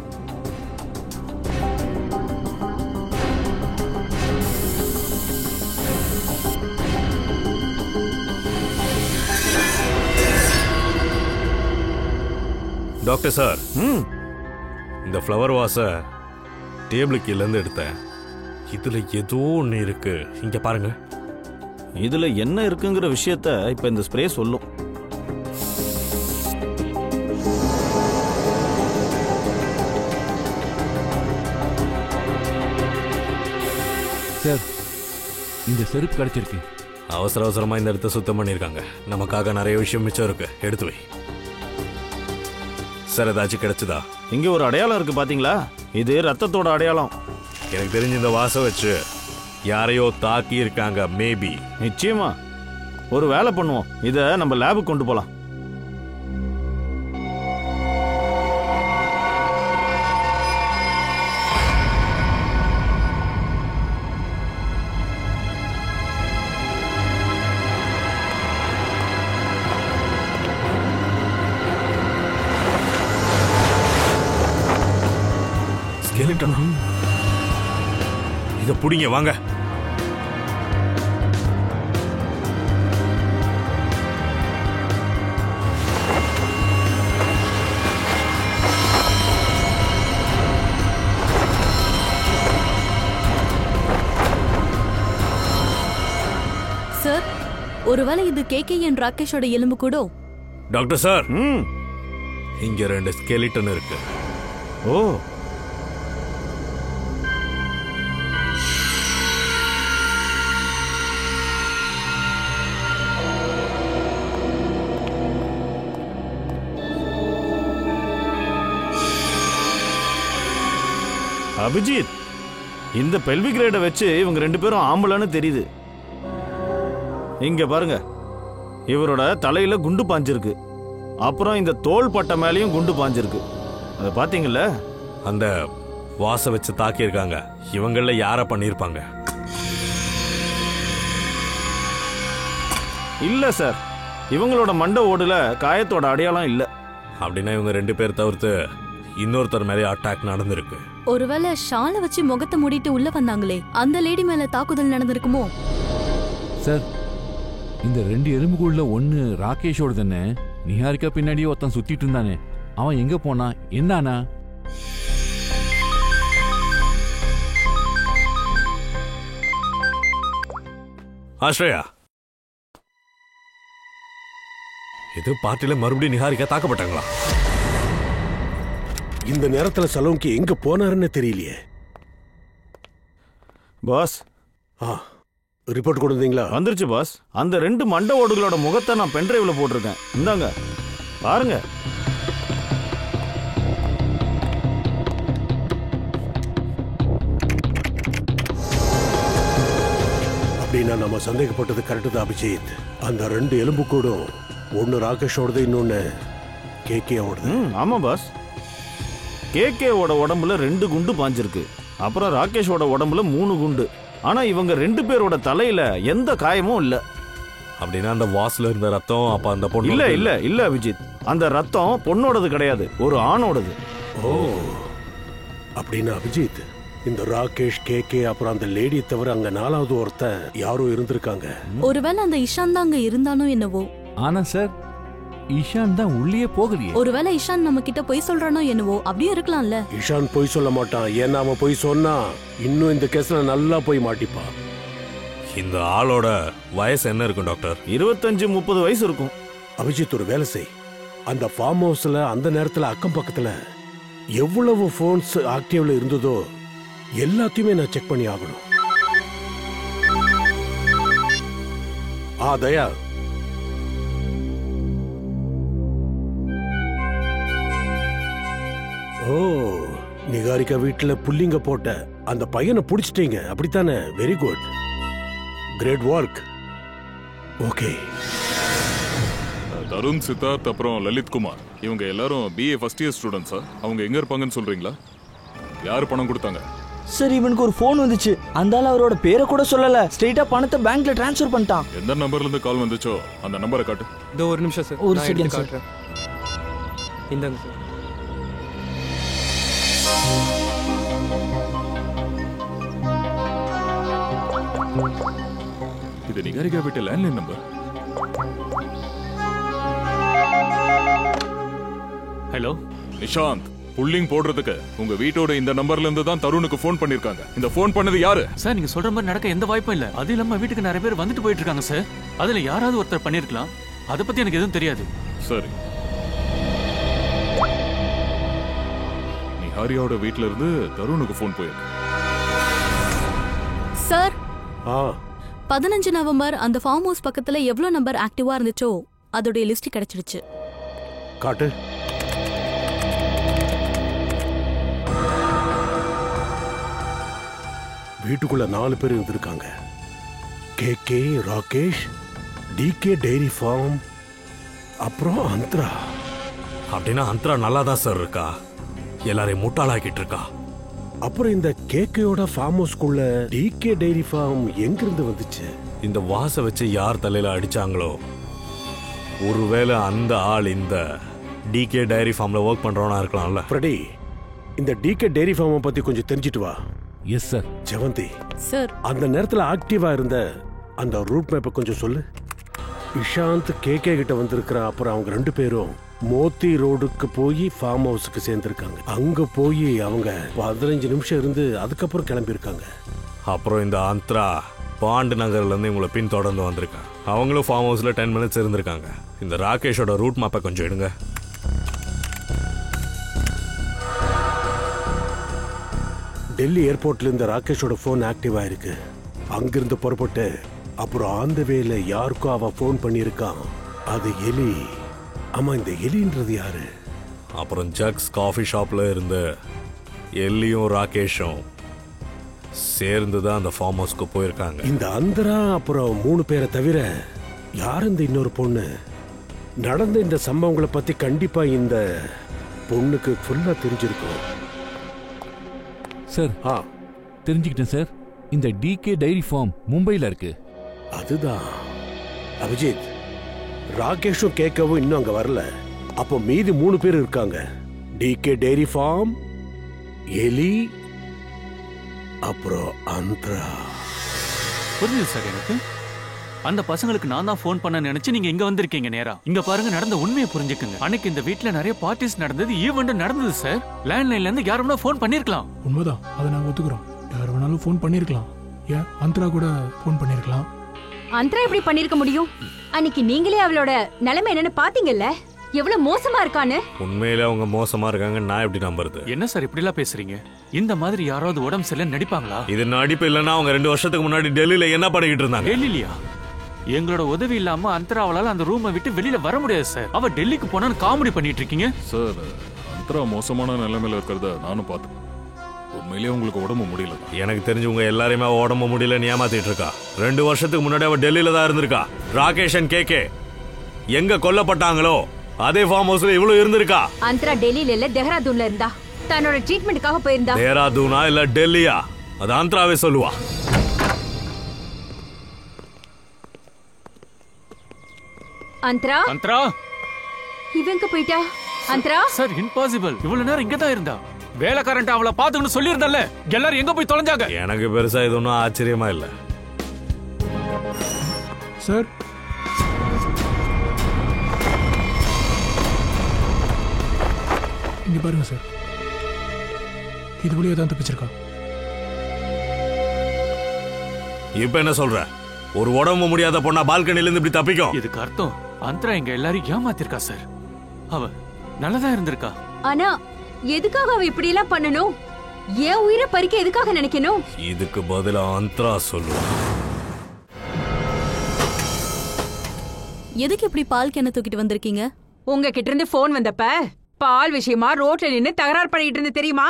டாக்டர் சார், இந்த ஃப்ளவர் வாஸ டேபிள் கீழ இருந்து எடுத்தேன். இதுல ஏதோ ஒன்று இருக்கு. இங்க பாருங்க. இதுல என்ன இருக்குங்கிற விஷயத்த இப்ப இந்த ஸ்ப்ரே சொல்லும். சார், இந்த செருப்பு கிடைச்சிருக்கு. அவசர அவசரமா இந்த இடத்த சுத்தம் பண்ணிருக்காங்க. நமக்காக நிறைய விஷயம் மிச்சம் இருக்கு. எடுத்து வை. சார், ஏதாச்சும் கிடைச்சதா? இங்க ஒரு அடையாளம் இருக்கு, பாத்தீங்களா? இது ரத்தத்தோட அடையாளம். எனக்கு தெரிஞ்ச இந்த வாசம் வச்சு யாரையோ தாக்கி இருக்காங்க. மேபி. நிச்சயமா. ஒரு வேலை பண்ணுவோம், இத நம்ம லேபுக்கு கொண்டு போலாம். இத புடிங்க, வாங்க. சார், ஒருவேளை இது கேகேஎன் ராகேஷோட எலும்பு கூட. டாக்டர் சார், இங்க 2 ஸ்கெலிட்டன் இருக்கு. ஓ, அபிஜித், இந்த பெல்வி கிரேட வச்சு இவங்க 2 பேரும் ஆம்பளைன்னு தெரியுது. இங்க பாருங்க, இவரோட தலையில குண்டு பாஞ்சிருக்கு. அப்புறம் இந்த தோள் பட்டை மேலேயும் குண்டு பாஞ்சிருக்கு. அதை பாத்தீங்கல்ல? அந்த வாச வச்சு தாக்கி இருக்காங்க. இவங்கள யார பண்ணிருப்பாங்க? இல்ல சார், இவங்களோட மண்டை ஓடுல காயத்தோட அடையாளம் இல்ல. அப்படின்னா இவங்க 2 பேர் தவிர்த்து இன்னொருத்தர் மேலே அட்டாக் நடந்திருக்கு. ஒருவேளை ஷாலை வச்சு முகத்தை மூடிட்டு உள்ள வந்தாங்களே, அந்த லேடி மேல தாக்குதல் நடந்திருக்குமோ? சார், இந்த 2 எலும்புக்குள்ள ஒன்னு ராகேஷோட தானே. நிஹாரிகா பின்னாடியே ஒருத்தன் சுத்திட்டு இருந்தானே, அவன் எங்க போனா? என்னானா? ஆஸ்ரயா, இது பார்ட்டில மறுபடியும் நிஹாரிகா தாக்கப்பட்டாங்களா? இந்த நேரத்துல சலோங்கி எங்க போனாருன்னு தெரியலையே. பாஸ், ரிப்போர்ட் கொடுத்தீங்களா? வந்துருச்சு பாஸ். அந்த 2 மண்டை ஓடுகளோட முகத்தை நான் பென்ட்ரைவ்ல போட்டிருக்கேன். இந்தாங்க பாருங்க. அப்படின்னா நம்ம சந்தேகப்பட்டது கரெக்டு தான் அபிஜித். அந்த 2 எலும்பு கூடும் ஒன்னு ராகேஷோடது, இன்னொன்னு கேகேவோடது. ஆமா பாஸ். கேகேவோட உடம்புல 2 குண்டு பாஞ்சிருக்கு. அப்புறம் ராகேஷோட உடம்புல 3 குண்டு. ஆனா இவங்க 2 பேரோட தலையில எந்த காயமும் இல்ல. அப்படின்னா அந்த வாஸ்ல இருந்த ரத்தம் அப்ப அந்த பொண்ணு? இல்ல இல்ல இல்ல அபிஜித், அந்த ரத்தம் பொண்ணோடது கிடையாது, ஒரு ஆணோடது. ஓ, அப்படின்னா அபிஜித், இந்த ராகேஷ், கேகே அப்புறம் அந்த லேடி தவிர அங்க 4வது ஒருத்தன் யாரோ இருந்திருக்காங்க. ஒருவேளை அந்த இஷான் தான் அங்க இருந்தானோ என்னவோ. ஆனா சார், ஈஷான் தான் உள்ளே போகலையே. ஒருவேளை இஷான் நம்ம கிட்ட போய் சொல்றானோ என்னவோ, அப்படியே இருக்கலாம்ல. இஷான் போய் சொல்ல மாட்டான். ஏன்னா அவன் போய் சொன்னா இன்னும் இந்த கேஸ்ல நல்லா போய் மாட்டிப்பான். இந்த ஆளோட வயசு என்ன இருக்கும் டாக்டர்? 25-30 வயசு இருக்கும். அபிஜித், ஒரு வேலை செய். அந்த ஃபார்ம் ஹவுஸ்ல அந்த நேரத்துல அக்கம் பக்கத்துல எவ்வளவு போன்ஸ் ஆக்டிவ்ல இருந்ததோ எல்லாத்தையுமே நான் செக் பண்ணி ஆகணும். தயா, ஓ, நிகாரிகா வீட்டுல புல்லிங்க போட்ட அந்த பையனை புடிச்சிட்டீங்க, அப்படித்தானே? Very good, great work. Okay. Tarun, Siddharth, அப்புறம் லலித் குமார், இவங்க எல்லாரும் BA ஃபர்ஸ்ட் இயர் ஸ்டூடெண்ட்ஸா? அவங்க எங்க இருப்பாங்கன்னு சொல்றீங்களா? யார் பணம் கொடுத்தாங்க? சார், இவனுக்கு ஒரு ஃபோன் வந்துச்சு. அந்த ஆள் அவரோட பேரை கூட சொல்லல, ஸ்ட்ரைட்டா பணத்தை பேங்க்ல ட்ரான்ஸ்ஃபர் பண்ணிட்டான். எந்த நம்பர்ல இருந்து கால் வந்துச்சோ அந்த நம்பரை காட்டு. இதோ ஒரு நிமிஷம் சார், ஒரு செகண்ட் சார். இந்தாங்க சார். இது நிகாரிகா வீட்டு லேண்ட்லைன் நம்பர். ஹலோ நிஷாந்த், புல்லிங் போடுறதுக்கு உங்க வீட்டோட இந்த நம்பர்ல இருந்து தான் தருணுக்கு ஃபோன் பண்ணிருக்காங்க. இந்த ஃபோன் பண்ணது யாரு? சார், நீங்க சொல்ற மாதிரி நடக்க எந்த வாய்ப்பும் இல்ல. அது இல்லாம வீட்டுக்கு நிறைய பேர் வந்துட்டு போயிட்டு இருக்காங்க சார். அதுல யாராவது ஒருத்தர் பண்ணிருக்கலாம். அதை பத்தி எனக்கு எதுவும் தெரியாது. சரி, நிகாரியாவோட வீட்ல இருந்து தருணுக்கு ஃபோன் போயிருக்கு. சார், 15 நவம்பர் அந்த ஃபார்ம் ஹவுஸ் பக்கத்துல எவ்வளவு நம்பர் ஆக்டிவா இருந்துச்சோ அதோட லிஸ்ட் கிடைச்சிடுச்சு. காட்டு. வீட்டுக்குள்ள 4 பேர் இருந்திருக்காங்க. KK, Rakesh, DK dairy farm, அப்புறம் அந்தரா. அப்படின்னா அந்தரா நல்லா தான் சார் இருக்கா, எல்லாரையும் முட்டாளாக்கிட்டு இருக்கா. அப்புறம் இந்த KKயோட ஃபார்ம் ஹவுஸ்க்குள்ள DK டைரி ஃபார்ம் எங்கிருந்து வந்துச்சு? இந்த வாச வச்சு யார் தலையில அடிச்சாங்களோ, ஒருவேளை அந்த ஆள் இந்த DK டைரி ஃபார்ம்ல ஒர்க் பண்றவனா இருக்கலாம்ல. ஃப்ரெடி, இந்த DK டைரி ஃபார்மை பத்தி கொஞ்சம் தெரிஞ்சிட்டு வா. Yes sir. ஜெவந்தி சார், அந்த நேரத்துல ஆக்டிவா இருந்த அந்த ரூட் மேப்பை கொஞ்சம் சொல்லு. இஷாந்த் KK கிட்ட வந்திருக்கிறான். அப்புறம் அவங்க 2 பேரும் மோத்தி ரோடுக்கு போய் ஃபார்ம் ஹவுஸுக்கு சேர்ந்திருக்காங்க. அங்க போய் அவங்க 15 நிமிஷம் இருந்து அதுக்கப்புறம் கிளம்பியிருக்காங்க. அப்புறம் இந்த அந்தரா பாண்டு நகர்ல இருந்து இவங்களை பின் தொடர்ந்து வந்திருக்காங்க. அவங்களும் ஃபார்ம் ஹவுஸ்ல 10 மினிட்ஸ் இருந்திருக்காங்க. இந்த ராகேஷோட ரூட் மேப்பை கொஞ்சம் எடுங்க. டெல்லி ஏர்போர்ட்ல இந்த ராகேஷோட போன் ஆக்டிவ் ஆயிருக்கு. அங்கிருந்து புறப்பட்டு அப்புறம் ஆந்த வேல யாருக்கும் அவ போன் பண்ணியிருக்கான். அது எலி. ஆமா, இந்த எலின்றது யாரு? அப்புறம் ஜக்ஸ் காஃபி ஷாப்ல இருந்து எல்லியும் ராகேஷும் சேர்ந்து தான் அந்த ஃபார்ம் ஹவுஸ்க்கு போயிருக்காங்க. இந்த அந்தரா அப்புறம் 3 பேரை தவிர யார் இந்த இன்னொரு பொண்ணு? நடந்த இந்த சம்பவங்களை பத்தி கண்டிப்பா இந்த பொண்ணுக்கு ஃபுல்லா தெரிஞ்சிருக்கும். சார், தெரிஞ்சுக்கிட்டேன் சார். இந்த DK டைரி ஃபார்ம் மும்பைல இருக்கு. அதுதான் அபிஜித். ராகேஷும் KKவும் இன்னும் அங்க வரல. அப்போ மீதி 3 பேர் இருக்காங்க. DK டைரி ஃபார்ம், எலி, அப்புறம் அந்தரா. புரியுது சார் எனக்கு. அந்த பசங்களுக்கு நான் தான் ஃபோன் பண்ண நினைச்சு நீங்க இங்க வந்திருக்கீங்க நேரா. இங்க பாருங்க, நடந்த உண்மையை புரிஞ்சுக்குங்க. அன்னைக்கு இந்த வீட்ல நிறைய பார்ட்டிஸ் நடந்தது, ஈவெண்ட் நடந்தது சார். லேண்ட்லைன்ல இருந்து யார் வேணா ஃபோன் பண்ணிருக்கலாம். உண்மைதான், அதை நாங்க ஒத்துக்கிறோம். யார் வேணாலும் ஃபோன் பண்ணிருக்கலாம். ஏன் அந்தரா கூட ஃபோன் பண்ணிருக்கலாம். அந்தரா எப்படி பண்ணிருக்க முடியும்? அன்னைக்கு நீங்களே அவளோட நிலைமை என்னன்னு பாத்தீங்கல்ல, எவ்வளவு மோசமா இருக்கான்னு. உண்மையில அவங்க மோசமா இருக்காங்க, நான் எப்படி நம்புறது? என்ன சார் இப்படி எல்லாம் பேசுறீங்க? இந்த மாதிரி யாராவது உடம்பு சரியில்லை நடிப்பாங்களா? இது நடிப்பு இல்லைன்னா அவங்க 2 வருஷத்துக்கு முன்னாடி டெல்லியில என்ன பண்ணிக்கிட்டு இருந்தாங்க? டெல்லியா? எங்களோட உதவி இல்லாம அந்தராவளால அந்த ரூமை விட்டு வெளியில வர முடியாது சார். அவ டெல்லிக்கு போனான்னு காமெடி பண்ணிட்டு இருக்கீங்க சார். அந்தரா மோசமான நிலைமையில இருக்கிறத நானும் பார்த்தேன். உண்மையிலேயே உங்களுக்கு உடம்பு முடியல. எனக்கு தெரிஞ்சவங்க எல்லாரையுமே உடம்பு முடியலன்னு ஏமாத்திட்டு இருக்கா. 2 வருஷத்துக்கு முன்னாடி அவ டெல்லியில தான் இருந்திருக்கா. ராகேஷ் அண்ட் KK எங்க கொல்லப்பட்டாங்களோ அதே ஃபார்ம் ஹவுஸ்ல இவ்வளவு இருந்திருக்கா. அந்தரா டெல்லியில இல்ல, தெஹ்ராதூன்ல இருந்தா. தன்னோட ட்ரீட்மெண்ட்டுக்காக போயிருந்தா. தேராதூனா இல்ல டெல்லியா? அது அந்தராவே சொல்லுவா. அந்தரா, அந்தரா இவங்க போயிட்டா. அந்தரா சார், இம்பாசிபிள். இவ்வளவு நேரம் இங்க தான் இருந்தா. வேலைக்காரன்ட்ட அவளை பாத்துக்கணும் சொல்லியிருந்தல்ல. எல்லாரும் எங்க போய் தொலைஞ்சாங்க? எனக்கு பெருசா இது ஒன்றும் ஆச்சரியமா இல்ல சார். இங்க பாருங்க சார், இது வழியா தான் தப்பிச்சிருக்கா. இப்ப என்ன சொல்ற? ஒரு உடம்பு முடியாத பொண்ணா பால்கனில இருந்து இப்படி தப்பிக்கும்? இதுக்கு அர்த்தம் அந்தரா எங்க எல்லாரும் ஏமாத்திருக்கா சார். அவ நல்லதா இருந்திருக்கா. ஆனா எதுக்காக அவ இப்படி எல்லாம் பண்ணணும்? ஏன் உயிரை பறிக்க எதுக்காக நினைக்கணும்? இதுக்கு பதிலா அந்தரா சொல்லுவா. எதுக்கு இப்படி பால் கேன தூக்கிட்டு வந்திருக்கீங்க? உங்ககிட்ட இருந்து போன் வந்தப்ப பால் விஷயமா ரோட்ல நின்னு தகராறு பண்ணிட்டு இருந்து தெரியுமா?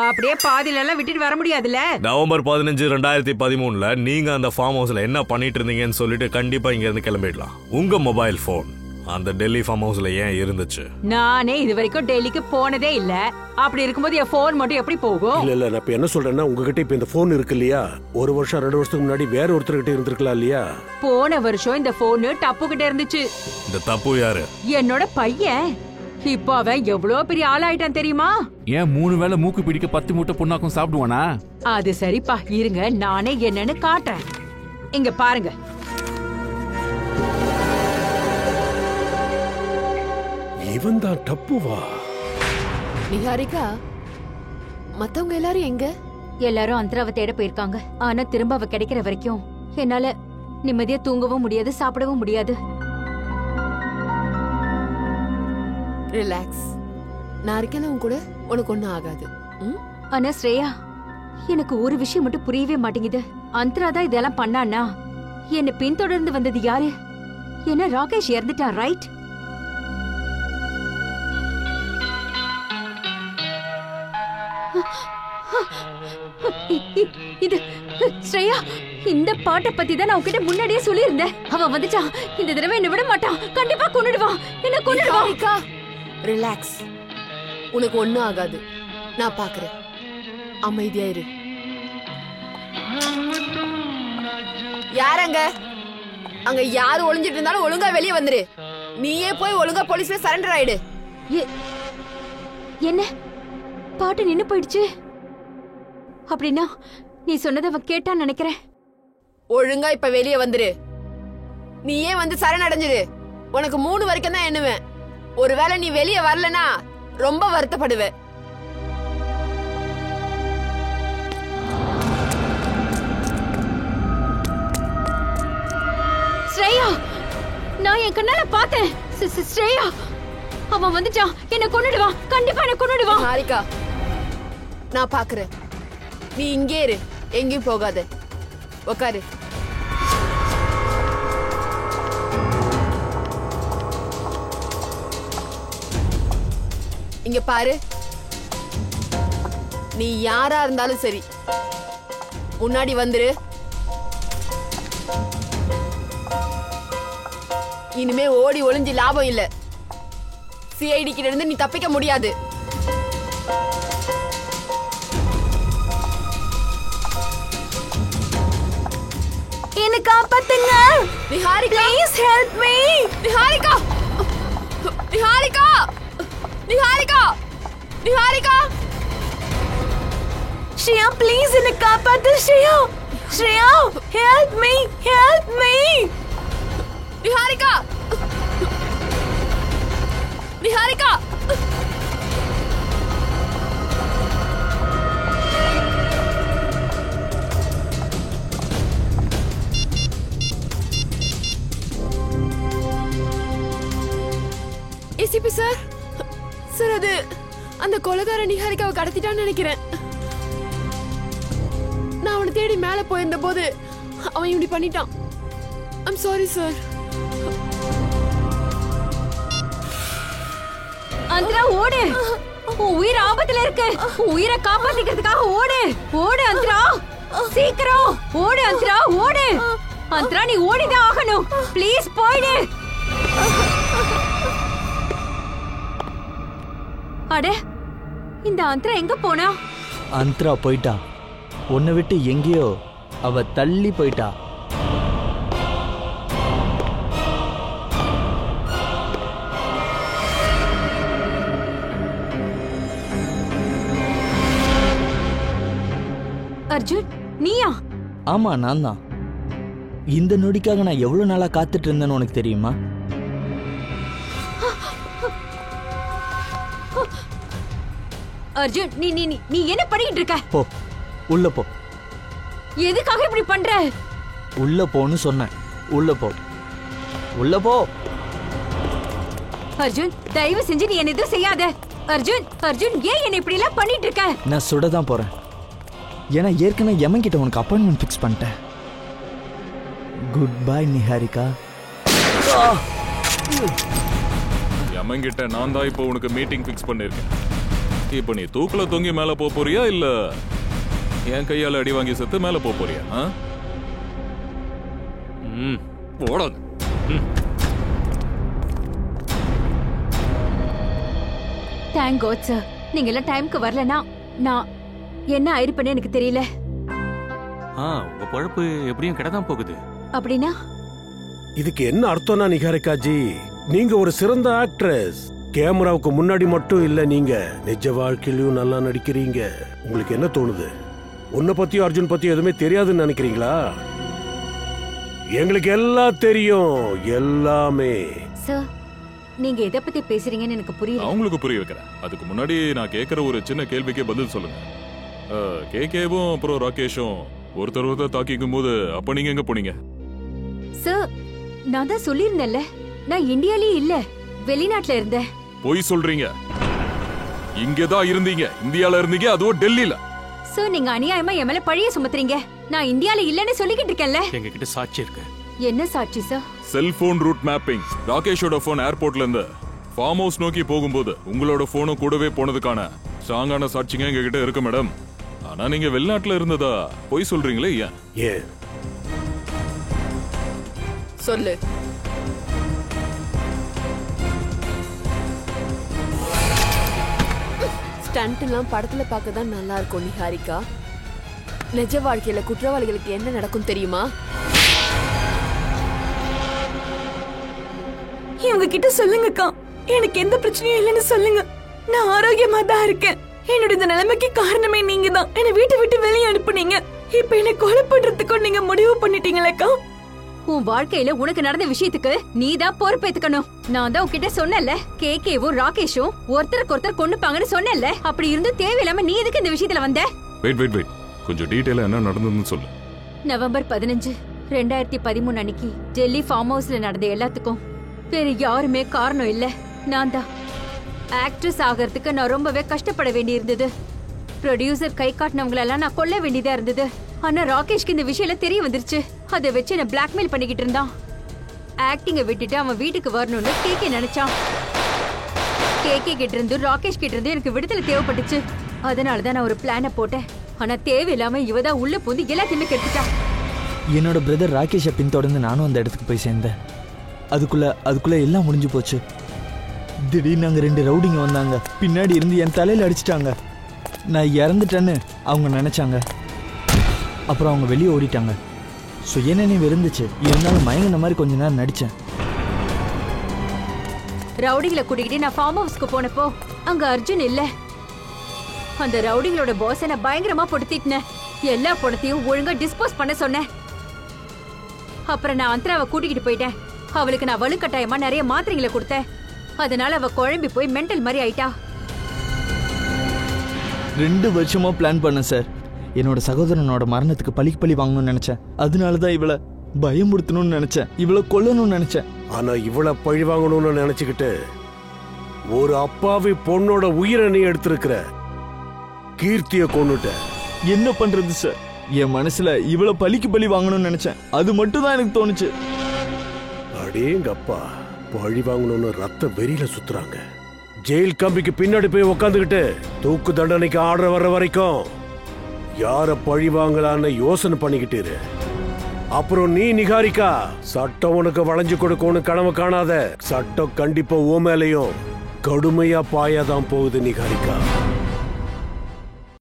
அப்படியே பாதியில எல்லாம் விட்டுட்டு வர முடியாதுல்ல. நவம்பர் 15, 2013 நீங்க அந்த ஃபார்ம் ஹவுஸ்ல என்ன பண்ணிட்டு இருந்தீங்கன்னு சொல்லிட்டு கண்டிப்பா இங்க இருந்து கிளம்பிடலாம். உங்க மொபைல் போன் அந்த டெல்லி ஃபார்ம் ஹவுஸ்ல ஏன் இருந்துச்சு? நானே இது வரைக்கும் டெல்லிக்கு போனதே இல்ல. அப்படி இருக்கும்போது என் போன் மட்டும் எப்படி போகும்? இல்ல நான் இப்ப என்ன சொல்றேன்னா, உங்ககிட்ட இப்ப இந்த போன் இருக்கு இல்லையா, 1 வருஷம் 2 வருஷத்துக்கு முன்னாடி வேற ஒருத்தர்கிட்ட இருந்திருக்கலாம் இல்லையா? போன வருஷம் இந்த போன் டப்பு கிட்ட இருந்துச்சு. இந்த தப்பு யாரு? என்னோட பையன். இப்போ அவன் எவ்வளவு பெரிய ஆளாயிட்டான் தெரியுமா? ஏன் 3 வேளை மூக்கு பிடிக்க 10 மூட்டை புண்ணாக்கும் சாப்பிடுவானா? அது சரிப்பா, இருங்க நானே என்னன்னு காட்டுறேன். இங்க பாருங்க. இவன் தான் டப்புவா? நிஹாரிகா, மத்தவங்க எல்லாரும் எங்க? எல்லாரும் அந்தராவை தேட போயிருக்காங்க. ஆனா திரும்ப அவ கிடைக்கிற வரைக்கும் என்னால நிம்மதியா தூங்கவும் முடியாது, சாப்பிடவும் முடியாது. ரிலாக்ஸ், நான் இருக்கேன் உன் கூட, உனக்கு ஒண்ணும் ஆகாது. ஆனா ஸ்ரேயா, எனக்கு ஒரு விஷயம் மட்டும் புரியவே மாட்டேங்குது. அந்தரா தான் இதெல்லாம் பண்ணானா? என்ன பின்தொடர்ந்து வந்தது யாரு? என்ன ராகேஷ் இறந்துட்டான், ரைட்? இது ஸ்ரேயா, இந்த பாட்டை பத்தி தான் நான் உன்கிட்ட முன்னாடியே சொல்லியிருந்தேன். அவன் வந்துட்டான். இந்த தடவை என்ன விட மாட்டான். கண்டிப்பா கொன்னுடுவான். என்ன கொன்னுடுவான். ரிலாக்ஸ், உனக்கு ஒண்ணும் ஆகாது. நான் பாக்குறேன். அமைதியா இரு. யாரங்க? அங்க யாரு ஒளிஞ்சிட்டு இருந்தாலும் ஒழுங்கா வெளியே வந்துரு. நீயே போய் ஒழுங்கா போலீஸ்ல சரண்டர் ஆயிடு. என்ன பாட்டு நின்னு போயிடுச்சு? அப்படின்னா நீ சொன்னதை அவ கேட்டான்னு நினைக்கிறேன். ஒழுங்கா இப்ப வெளியே வந்துரு. நீயே வந்து சரணடைஞ்சிரு. உனக்கு 3 வரைக்கும் தான் எண்ணுவேன். ஒருவேளை நீ வெளியே வரலனா ரொம்ப வருத்தப்படுவ. ஸ்ரேயா, நான் என் கண்ணால பார்த்தேன். ஸ்ரேயா, அவன் வந்துட்டான். என்ன கொன்னுடுவான். கண்டிப்பா என்ன கொன்னுடுவான். ஹாரிகா, நான் பாக்குறேன். நீ இங்கே இரு, எங்கேயும் போகாத. உக்காரு. இங்க பாரு, நீ யாரா இருந்தாலும் சரி, முன்னாடி வந்துரு. இனிமே ஓடி ஒளிஞ்சு லாபம் இல்ல. சிஐடி கிட்ட இருந்து நீ தப்பிக்க முடியாது. என்ன காப்பாத்துங்க. Niharika, please help me. Niharika, Niharika, Niharika, Niharika. Shreya, please என்ன காப்பாத்து. Shreya, Shreya, help me, help me. Niharika, Niharika. ACP sir, sir அது அந்த கொலைகார நிஹாரிகாவை கடத்திட்டான்னு நினைக்கிறேன். நான் அவனை தேடி மேல போயிருந்த போது அவன் இப்படி பண்ணிட்டான். I'm sorry sir. அந்தரா, ஓடு. உன் உயிர் ஆபத்துல இருக்கு. உன் உயிரை காப்பாத்திக்கிறதுக்காக ஓடு. ஓடு அந்தரா, சீக்கிரம் ஓடு அந்தரா, ஓடு. அந்தரா, நீ ஓடிதான் ஆகணும். ப்ளீஸ் போயிடு. அட, இந்த அந்தரா எங்க போனா? அந்தரா போயிட்டா. உன்னை விட்டு எங்கேயோ அவ தள்ளி போயிட்டா. அர்ஜுன், நீயா? ஆமா, நான் தான். இந்த நொடிக்காக நான் எவ்வளவு நாளா காத்துட்டு இருந்தேன்னு உனக்கு தெரியுமா? அர்ஜுன் நீ நீ நீ என்ன பண்ணிட்டு இருக்க? போ உள்ள போ. எதுக்காக இப்படி பண்ற? உள்ள போன்னு சொன்னேன். உள்ள போ. உள்ள போ. அர்ஜுன் தயவு செஞ்சு நீ என்ன எதுவும் செய்யாத. அர்ஜுன் அர்ஜுன் ஏன் என்ன இப்படி எல்லாம் பண்ணிட்டு இருக்க? நான் சுட தான் போறேன். ஏன்னா ஏற்கனவே யமன் கிட்ட உனக்கு அப்பாயின்மெண்ட் ஃபிக்ஸ் பண்ணிட்டேன். Goodbye Niharika. யமன் கிட்ட நான் தான் இப்போ உனக்கு மீட்டிங் ஃபிக்ஸ் பண்ணிருக்கேன். இப்போ நீ தூக்குல தொங்கி மேல போறியா இல்ல என் கையால அடி வாங்கி செத்து மேல போறியா? ஓடாது. Thank God sir. நீங்க எல்லாம் டைம்க்கு வரலனா நான் என்ன ஆயிருப்பேன்னு எனக்கு தெரியல. உங்க பொழப்பு எப்படியும் கிடதான் போகுது. அப்படின்னா இதுக்கு என்ன அர்த்தம்னா நிகாரிகா ஜி, நீங்க ஒரு சிறந்த ஆக்ட்ரஸ். கேமராவுக்கு முன்னாடி மட்டும் இல்ல, நீங்க நிஜ வாழ்க்கையிலும் நல்லா நடிக்கிறீங்க. உங்களுக்கு என்ன தோணுது? உன்னை பத்தியும் அர்ஜுன் பத்தியும் எதுவுமே தெரியாதுன்னு நினைக்கிறீங்களா? எங்களுக்கு எல்லாம் தெரியும், எல்லாமே. சார் நீங்க எதை பத்தி பேசுறீங்கன்னு எனக்கு புரியல. அவங்களுக்கு புரிய வைக்கிறேன். அதுக்கு முன்னாடி நான் கேட்கிற ஒரு சின்ன கேள்விக்கே பதில் சொல்லுங்க. கேகேவும் அப்புறம் ராகேஷும் ஒருத்தர் தாக்கிக்கும் போது அப்ப நீங்க எங்க போனீங்க? சார் நான் தான் சொல்லியிருந்தேன்ல, நான் இந்தியாலயே இல்ல, வெளிநாட்டுல இருந்தேன். போய் சொல்றீங்க. இங்கதான் இருந்தீங்க, இந்தியால இருந்தீங்க, அதுவும் டெல்லியில. சார் நீங்க அநியாயமா என் மேல பழிய சுமத்துறீங்க. நான் இந்தியால இல்லன்னு சொல்லிக்கிட்டு இருக்கேன்ல. எங்க கிட்ட சாட்சி இருக்கு. என்ன சாட்சி சார்? Cellphone route mapping. ராகேஷோட போன் ஏர்போர்ட்ல இருந்து ஃபார்ம் ஹவுஸ் நோக்கி போகும்போது உங்களோட போனும் கூடவே போனதுக்கான ஸ்ட்ராங்கான சாட்சிங்க எங்க கிட்ட இருக்கு மேடம். ஆனா நீங்க வெளிநாட்டுல இருந்ததா போய் சொல்றீங்களே, ஏன்? சொல்லு. ஸ்டண்ட் எல்லாம் படத்துல பார்க்க தான் நல்லா இருக்கும் நிஹாரிகா. நிஜ வாழ்க்கையில குற்றவாளிகளுக்கு என்ன நடக்கும் தெரியுமா? இவங்க கிட்ட சொல்லுங்கக்கா, எனக்கு எந்த பிரச்சனையும் இல்லைன்னு சொல்லுங்க. நான் ஆரோக்கியமா தான் இருக்கேன். என்னோட இந்த நிலைமைக்கு காரணமே நீங்க தான். என்னை வீட்டை விட்டு வெளியே அனுப்புனீங்க. இப்ப என்ன கொலை பண்றதுக்கும் நீங்க முடிவு பண்ணிட்டீங்களேக்கா. உன் வாழ்க்கையில உனக்கு நடந்த விஷயத்துக்கு நீ தான் பொறுப்பேத்துக்கணும். நான் தான் உன்கிட்ட சொன்னேன்ல, கேகேவும் ராகேஷும் ஒருத்தருக்கு ஒருத்தர் கொண்டுப்பாங்கன்னு சொன்னேன்ல. அப்படி இருந்து தேவையில்லாம நீ எதுக்கு இந்த விஷயத்துல வந்த? வெயிட் கொஞ்சம் டீடைலா என்ன நடந்ததுன்னு சொல்லு. நவம்பர் 15, 2013 அன்னைக்கு டெல்லி ஃபார்ம் ஹவுஸ்ல நடந்த எல்லாத்துக்கும் வேற யாருமே காரணம் இல்ல, நான் தான். ஆக்ட்ரஸ் ஆகிறதுக்கு நான் ரொம்பவே கஷ்டப்பட வேண்டி இருந்தது. ப்ரொடியூசர் கை காட்டினவங்களெல்லாம் நான் கொல்ல வேண்டியதா இருந்தது. ஆனா ராகேஷ்க்கு இந்த விஷயம் தெரிய வந்துருச்சு. அதை வச்சு என்ன பிளாக்மெயில் பண்ணிக்கிட்டு இருந்தான். ஆக்டிங்கை விட்டுட்டு அவன் வீட்டுக்கு வரணும்னு கேகே நினைச்சான். கேகே கிட்ட இருந்து ராகேஷ் கிட்ட இருந்து எனக்கு விடுதலை தேவைப்பட்டுச்சு. அதனாலதான் நான் ஒரு பிளானை போட்டேன். ஆனா தேவையில்லாம இவதான் உள்ள பூந்து எல்லாத்தையுமே கெடுத்துட்டான். என்னோட பிரதர் ராகேஷை பின்தொடர்ந்து நானும் அந்த இடத்துக்கு போய் சேர்ந்தேன். அதுக்குள்ள எல்லாம் முடிஞ்சு போச்சு. திடீர்னு அங்க 2 ரவுடிங்க வந்தாங்க. பின்னாடி இருந்து என் தலையில அடிச்சிட்டாங்க. நான் இறந்துட்டேன்னு அவங்க நினைச்சாங்க. அப்புறம் அவங்க வெளியே ஓடிட்டாங்க. சுயநினைவு இருந்துச்சு, இருந்தாலும் மயங்கின மாதிரி கொஞ்ச நேரம் நடிச்சேன். ரவுடிகளை கூட்டிக்கிட்டு நான் ஃபார்ம் ஹவுஸ்க்கு போனப்போ அங்க அர்ஜுன் இல்ல. அந்த ரவுடிகளோட பாஸை நான் பயங்கரமா பொடுத்திட்டேன். எல்லா பணத்தையும் ஒழுங்கா டிஸ்போஸ் பண்ண சொன்னேன். அப்புறம் நான் அந்தராவை கூட்டிக்கிட்டு போயிட்டேன். அவளுக்கு நான் வலுக்கட்டாயமா நிறைய மாத்திரைகளை கொடுத்தேன். அதனால அவ குழம்பி போய் மென்டல் மாதிரி ஆயிட்டா. 2 வருஷமா பிளான் பண்ணேன் சார். என்னோட சகோதரனோட மரணத்துக்கு பழி வாங்கணும்னு நினைச்சேன். அதனாலதான் இவளை பயமுறுத்தணும்னு நினைச்சேன், இவளை கொல்லணும்னு நினைச்சேன். ஆனா இவளை பழி வாங்கணும்னு நினைச்சுக்கிட்டு ஒரு அப்பாவி பொண்ணோட உயிரை நீ எடுத்திருக்கிற. கீர்த்திய கொன்னுட்ட. என்ன பண்றது சார்? என் மனசுல இவளை பழி வாங்கணும்னு நினைச்சேன். அது மட்டும் தான் எனக்கு தோணுச்சு. அடேங்கப்பா, பழி வாங்கணும்னு ரத்த வெறியில சுத்துறாங்க. ஜெயில் கம்பிக்கு பின்னாடி போய் உக்காந்துக்கிட்டு தூக்கு தண்டனைக்கு ஆர்டர் வர்ற வரைக்கும் யார பழி வாங்கலான்னு யோசனை பண்ணிக்கிட்டு இரு. அப்புறம் நீ நிகாரிகா, சட்டம் உனக்கு வளைஞ்சு கொடுக்கணும் கனவு காணாத. சட்டம் கண்டிப்பா ஓ மேலையும் கடுமையா பாயாதான் போகுது நிகாரிகா.